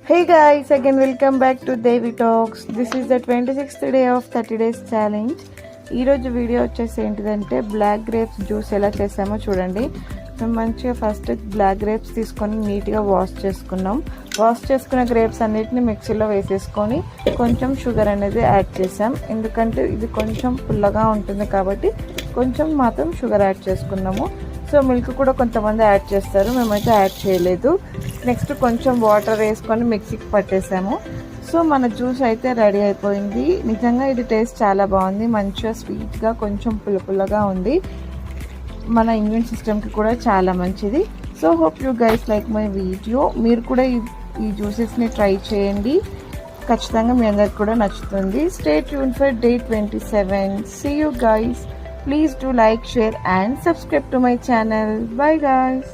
Hey guys, again welcome back to Devi Talks. This is the 26th day of 30 days challenge. ఈరోజు video వచ్చేసి ఏంటిదంటే black grapes juice ఎలా చేసామో చూడండి. మేము మంచిగా ఫస్ట్ బ్లాక్ గ్రేప్స్ తీసుకొని నీట్గా వాష్ చేసుకున్నాం. వాష్ చేసుకున్న గ్రేప్స్ అన్నిటిని మిక్సీలో వేసేసుకొని కొంచెం షుగర్ అనేది యాడ్ చేసాం. ఎందుకంటే ఇది కొంచెం పుల్లగా ఉంటుంది కాబట్టి కొంచెం మాత్రం షుగర్ యాడ్ చేసుకున్నాము. సో మిల్క్ కూడా కొంతమంది యాడ్ చేస్తారు, మేమైతే యాడ్ చేయలేదు. నెక్స్ట్ కొంచెం వాటర్ వేసుకొని మిక్సీకి పట్టేసాము. సో మన జ్యూస్ అయితే రెడీ అయిపోయింది. నిజంగా ఇది టేస్ట్ చాలా బాగుంది, మంచిగా స్వీట్గా కొంచెం పుల్లగా ఉంది. మన ఇమ్యూన్ సిస్టమ్కి కూడా చాలా మంచిది. So hope you guys like my video. మీరు కూడా ఈ జ్యూసెస్ని ట్రై చేయండి, ఖచ్చితంగా మీ అందరికి కూడా నచ్చుతుంది. Stay tune for day 27. See you guys. Please do like, share and subscribe to my channel. Bye guys.